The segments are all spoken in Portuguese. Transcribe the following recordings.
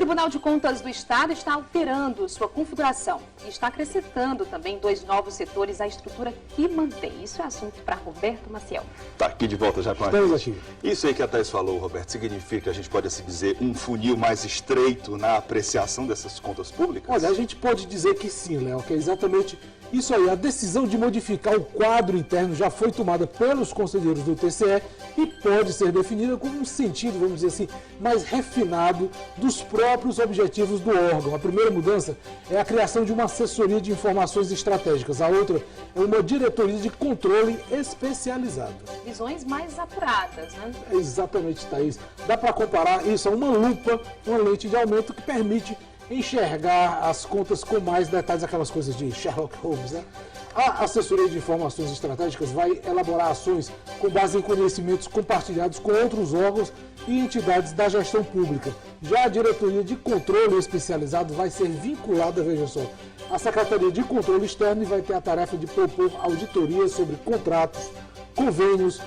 Tribunal de Contas do Estado está alterando sua configuração e está acrescentando também 2 novos setores à estrutura que mantém. Isso é assunto para Roberto Maciel. Tá aqui de volta já com a gente. Isso aí que a Thaís falou, Roberto, significa, a gente pode assim dizer, um funil mais estreito na apreciação dessas contas públicas? Olha, a gente pode dizer que sim, Léo, que é exatamente isso aí. A decisão de modificar o quadro interno já foi tomada pelos conselheiros do TCE e pode ser definida com um sentido, vamos dizer assim, mais refinado dos próprios objetivos do órgão. A primeira mudança é a criação de uma assessoria de informações estratégicas. A outra é uma diretoria de controle especializada. Visões mais apuradas, né? Exatamente, Thaís. Dá para comparar isso a uma lupa, uma lente de aumento que permite enxergar as contas com mais detalhes, aquelas coisas de Sherlock Holmes, né? A assessoria de informações estratégicas vai elaborar ações com base em conhecimentos compartilhados com outros órgãos e entidades da gestão pública. Já a diretoria de controle especializado vai ser vinculada, veja só, à Secretaria de Controle Externo e vai ter a tarefa de propor auditorias sobre contratos, convênios,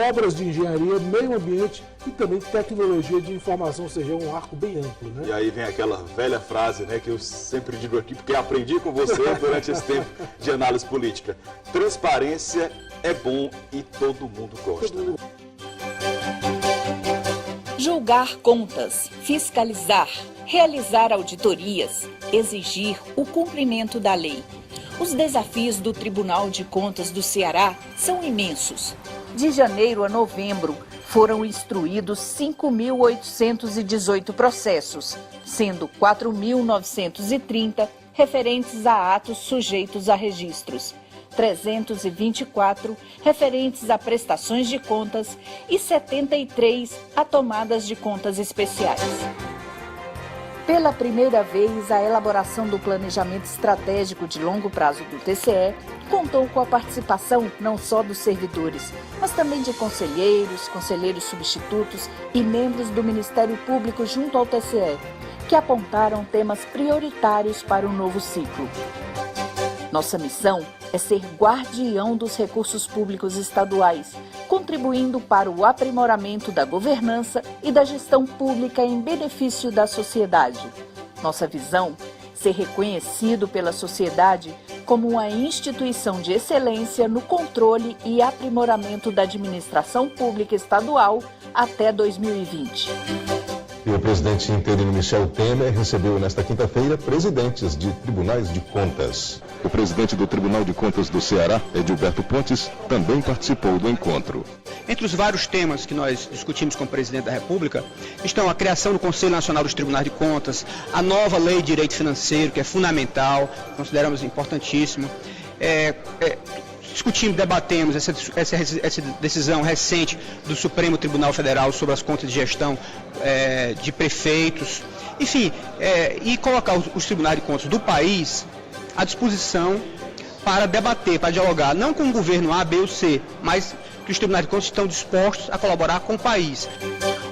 obras de engenharia, meio ambiente e também tecnologia de informação, ou seja, é um arco bem amplo, né? E aí vem aquela velha frase, né, que eu sempre digo aqui, porque aprendi com você durante esse tempo de análise política. Transparência é bom e todo mundo gosta. Né? Julgar contas, fiscalizar, realizar auditorias, exigir o cumprimento da lei. Os desafios do Tribunal de Contas do Ceará são imensos. De janeiro a novembro, foram instruídos 5.818 processos, sendo 4.930 referentes a atos sujeitos a registros, 324 referentes a prestações de contas e 73 a tomadas de contas especiais. Pela primeira vez, a elaboração do planejamento estratégico de longo prazo do TCE contou com a participação não só dos servidores, mas também de conselheiros, conselheiros substitutos e membros do Ministério Público junto ao TCE, que apontaram temas prioritários para o novo ciclo. Nossa missão é ser guardião dos recursos públicos estaduais, contribuindo para o aprimoramento da governança e da gestão pública em benefício da sociedade. Nossa visão, ser reconhecido pela sociedade como uma instituição de excelência no controle e aprimoramento da administração pública estadual até 2020. E o presidente interino Michel Temer recebeu nesta quinta-feira presidentes de tribunais de contas. O presidente do Tribunal de Contas do Ceará, Edilberto Pontes, também participou do encontro. Entre os vários temas que nós discutimos com o presidente da República, estão a criação do Conselho Nacional dos Tribunais de Contas, a nova Lei de Direito Financeiro, que é fundamental, consideramos importantíssimo. Discutimos, debatemos essa decisão recente do Supremo Tribunal Federal sobre as contas de gestão de prefeitos, enfim, e colocar os tribunais de contas do país à disposição para debater, para dialogar, não com o governo A, B ou C, mas que os tribunais de contas estão dispostos a colaborar com o país.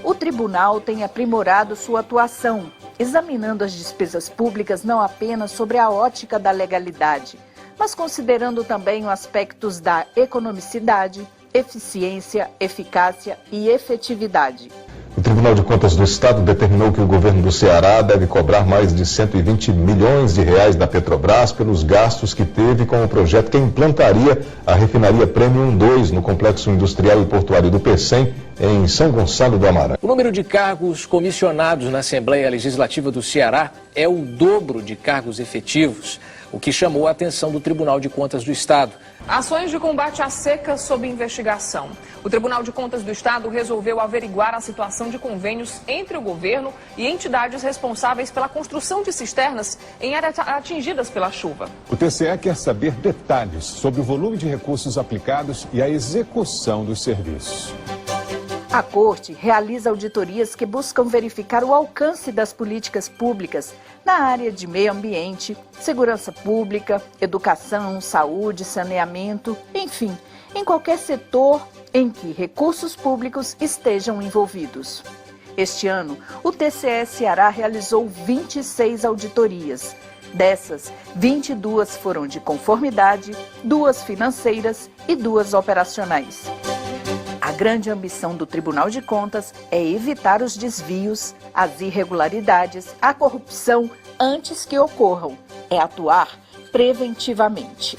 O tribunal tem aprimorado sua atuação, examinando as despesas públicas não apenas sobre a ótica da legalidade, mas considerando também os aspectos da economicidade, eficiência, eficácia e efetividade. O Tribunal de Contas do Estado determinou que o governo do Ceará deve cobrar mais de 120 milhões de reais da Petrobras pelos gastos que teve com o projeto que implantaria a refinaria Premium 2 no Complexo Industrial e Portuário do Pecém, em São Gonçalo do Amarante. O número de cargos comissionados na Assembleia Legislativa do Ceará é o dobro de cargos efetivos, o que chamou a atenção do Tribunal de Contas do Estado. Ações de combate à seca sob investigação. O Tribunal de Contas do Estado resolveu averiguar a situação de convênios entre o governo e entidades responsáveis pela construção de cisternas em áreas atingidas pela chuva. O TCE quer saber detalhes sobre o volume de recursos aplicados e a execução dos serviços. A Corte realiza auditorias que buscam verificar o alcance das políticas públicas na área de meio ambiente, segurança pública, educação, saúde, saneamento, enfim, em qualquer setor em que recursos públicos estejam envolvidos. Este ano, o TCE Ceará realizou 26 auditorias. Dessas, 22 foram de conformidade, 2 financeiras e 2 operacionais. A A grande ambição do Tribunal de Contas é evitar os desvios, as irregularidades, a corrupção antes que ocorram. É atuar preventivamente.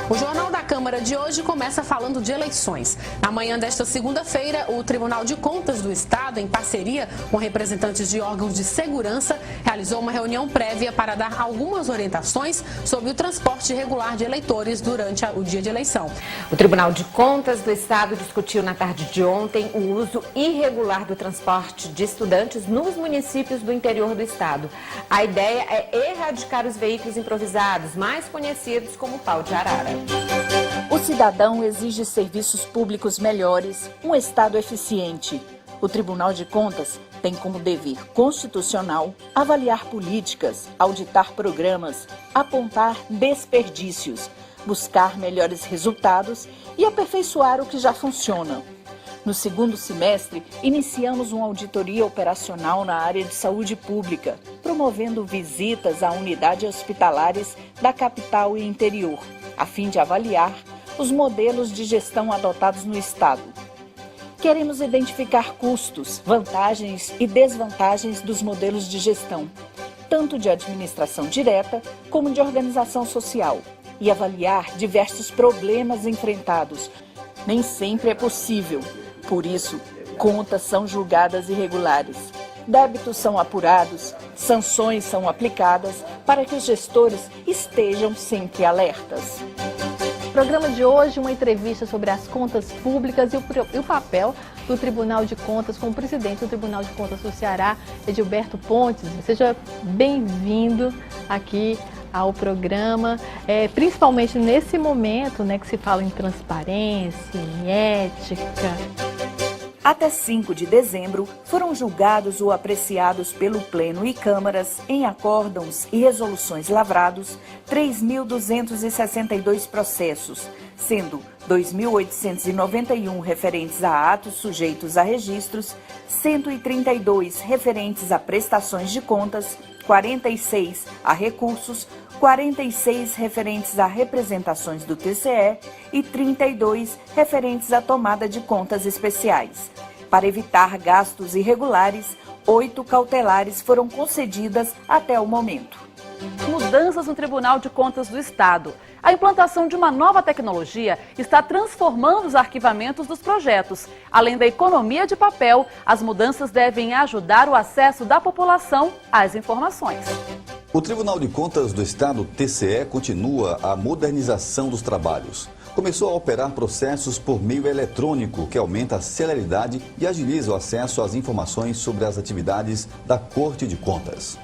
O Jornal da Câmara de hoje começa falando de eleições. Na manhã desta segunda-feira, o Tribunal de Contas do Estado, em parceria com representantes de órgãos de segurança, realizou uma reunião prévia para dar algumas orientações sobre o transporte regular de eleitores durante o dia de eleição. O Tribunal de Contas do Estado discutiu na tarde de ontem o uso irregular do transporte de estudantes nos municípios do interior do estado. A ideia é erradicar os veículos improvisados, mais conhecidos como pau de arara. O cidadão exige serviços públicos melhores, um Estado eficiente. O Tribunal de Contas tem como dever constitucional avaliar políticas, auditar programas, apontar desperdícios, buscar melhores resultados e aperfeiçoar o que já funciona. No segundo semestre, iniciamos uma auditoria operacional na área de saúde pública, promovendo visitas a unidades hospitalares da capital e interior, a fim de avaliar os modelos de gestão adotados no Estado. Queremos identificar custos, vantagens e desvantagens dos modelos de gestão, tanto de administração direta como de organização social, e avaliar diversos problemas enfrentados. Nem sempre é possível, por isso, contas são julgadas irregulares. Débitos são apurados, sanções são aplicadas para que os gestores estejam sempre alertas. No programa de hoje, uma entrevista sobre as contas públicas e o papel do Tribunal de Contas com o presidente do Tribunal de Contas do Ceará, Edilberto Pontes. Seja bem-vindo aqui ao programa, principalmente nesse momento, né, que se fala em transparência, em ética. Até 5 de dezembro, foram julgados ou apreciados pelo Pleno e câmaras, em acórdãos e resoluções lavrados, 3.262 processos, sendo 2.891 referentes a atos sujeitos a registros, 132 referentes a prestações de contas, 46 a recursos, 46 referentes a representações do TCE e 32 referentes à tomada de contas especiais. Para evitar gastos irregulares, 8 cautelares foram concedidas até o momento. Mudanças no Tribunal de Contas do Estado. A implantação de uma nova tecnologia está transformando os arquivamentos dos projetos. Além da economia de papel, as mudanças devem ajudar o acesso da população às informações. O Tribunal de Contas do Estado, TCE, continua a modernização dos trabalhos. Começou a operar processos por meio eletrônico, que aumenta a celeridade e agiliza o acesso às informações sobre as atividades da Corte de Contas.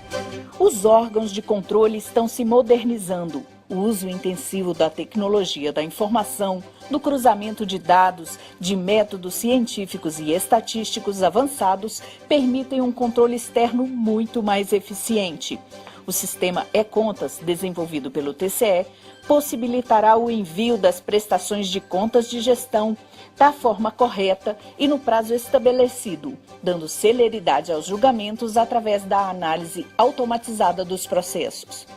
Os órgãos de controle estão se modernizando. O uso intensivo da tecnologia da informação, do cruzamento de dados, de métodos científicos e estatísticos avançados permitem um controle externo muito mais eficiente. O sistema e-Contas, desenvolvido pelo TCE, possibilitará o envio das prestações de contas de gestão da forma correta e no prazo estabelecido, dando celeridade aos julgamentos através da análise automatizada dos processos.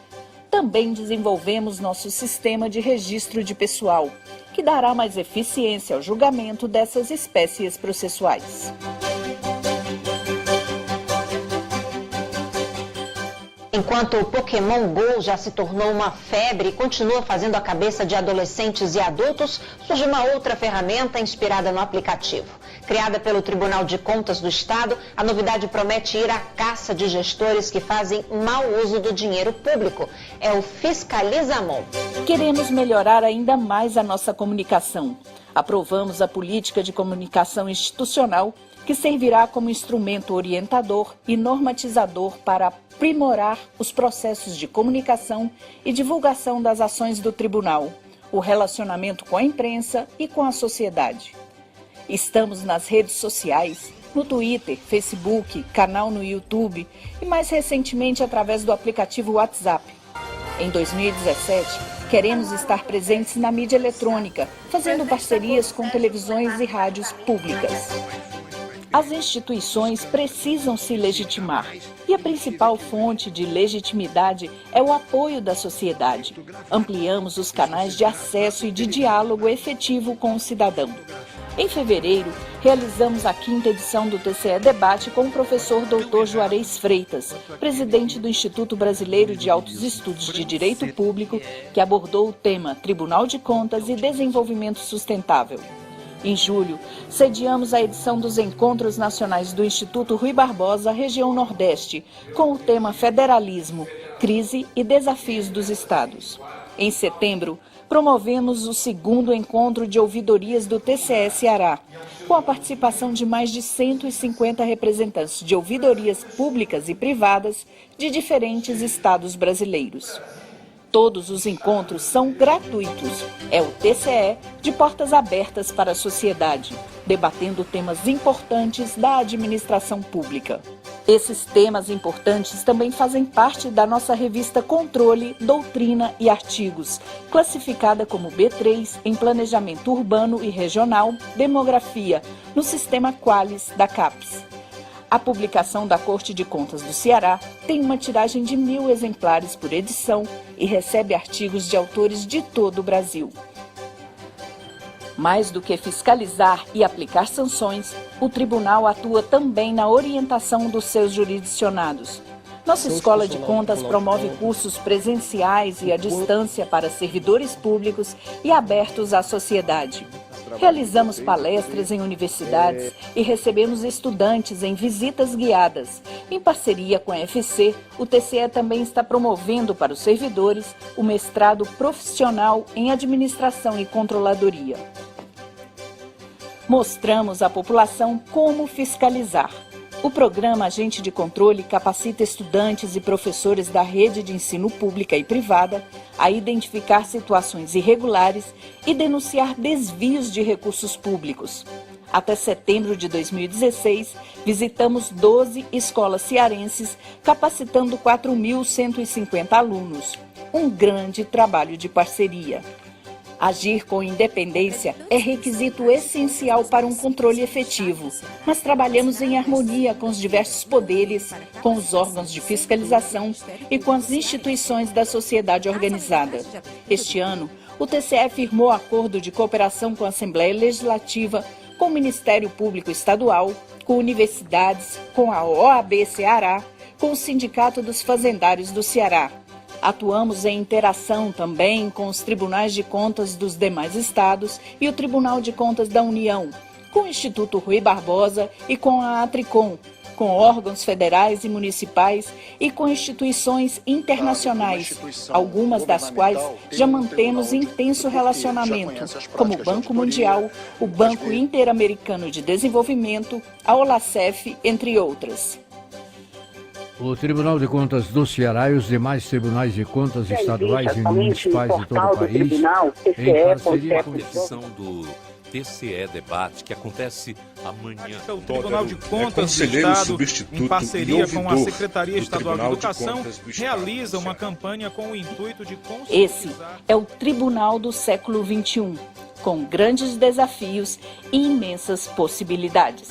Também desenvolvemos nosso sistema de registro de pessoal, que dará mais eficiência ao julgamento dessas espécies processuais. Enquanto o Pokémon GO já se tornou uma febre e continua fazendo a cabeça de adolescentes e adultos, surge uma outra ferramenta inspirada no aplicativo. Criada pelo Tribunal de Contas do Estado, a novidade promete ir à caça de gestores que fazem mau uso do dinheiro público. É o Fiscalizamon. Queremos melhorar ainda mais a nossa comunicação. Aprovamos a política de comunicação institucional, que servirá como instrumento orientador e normatizador para aprimorar os processos de comunicação e divulgação das ações do tribunal, o relacionamento com a imprensa e com a sociedade. Estamos nas redes sociais, no Twitter, Facebook, canal no YouTube e mais recentemente através do aplicativo WhatsApp. Em 2017, queremos estar presentes na mídia eletrônica, fazendo parcerias com televisões e rádios públicas. As instituições precisam se legitimar e a principal fonte de legitimidade é o apoio da sociedade. Ampliamos os canais de acesso e de diálogo efetivo com o cidadão. Em fevereiro, realizamos a 5ª edição do TCE Debate com o professor Dr. Juarez Freitas, presidente do Instituto Brasileiro de Altos Estudos de Direito Público, que abordou o tema Tribunal de Contas e Desenvolvimento Sustentável. Em julho, sediamos a edição dos Encontros Nacionais do Instituto Rui Barbosa, região Nordeste, com o tema Federalismo, Crise e Desafios dos Estados. Em setembro, promovemos o 2º encontro de ouvidorias do TCE Ceará, com a participação de mais de 150 representantes de ouvidorias públicas e privadas de diferentes estados brasileiros. Todos os encontros são gratuitos. É o TCE de portas abertas para a sociedade, debatendo temas importantes da administração pública. Esses temas importantes também fazem parte da nossa revista Controle, Doutrina e Artigos, classificada como B3 em Planejamento Urbano e Regional, Demografia, no Sistema Qualis da CAPES. A publicação da Corte de Contas do Ceará tem uma tiragem de 1.000 exemplares por edição e recebe artigos de autores de todo o Brasil. Mais do que fiscalizar e aplicar sanções, o tribunal atua também na orientação dos seus jurisdicionados. Nossa Escola de Contas promove cursos presenciais e à distância para servidores públicos e abertos à sociedade. Realizamos palestras em universidades e recebemos estudantes em visitas guiadas. Em parceria com a FC, o TCE também está promovendo para os servidores o mestrado profissional em Administração e Controladoria. Mostramos à população como fiscalizar. O programa Agente de Controle capacita estudantes e professores da rede de ensino pública e privada a identificar situações irregulares e denunciar desvios de recursos públicos. Até setembro de 2016, visitamos 12 escolas cearenses, capacitando 4.150 alunos. Um grande trabalho de parceria. Agir com independência é requisito essencial para um controle efetivo, mas trabalhamos em harmonia com os diversos poderes, com os órgãos de fiscalização e com as instituições da sociedade organizada. Este ano, o TCE firmou acordo de cooperação com a Assembleia Legislativa, com o Ministério Público Estadual, com universidades, com a OAB Ceará, com o Sindicato dos Fazendários do Ceará. Atuamos em interação também com os tribunais de contas dos demais estados e o Tribunal de Contas da União, com o Instituto Rui Barbosa e com a Atricom, com órgãos federais e municipais e com instituições internacionais, algumas das quais já mantemos intenso relacionamento, como o Banco Mundial, o Banco Interamericano de Desenvolvimento, a OLACEF, entre outras. O Tribunal de Contas do Ceará e os demais tribunais de contas estaduais e municipais de todo o país, em parceria com a edição do TCE Debate, que acontece amanhã. O Tribunal de Contas do Estado, em parceria com a Secretaria Estadual de Educação, realiza uma campanha com o intuito de conscientizar... Esse é o Tribunal do século XXI, com grandes desafios e imensas possibilidades.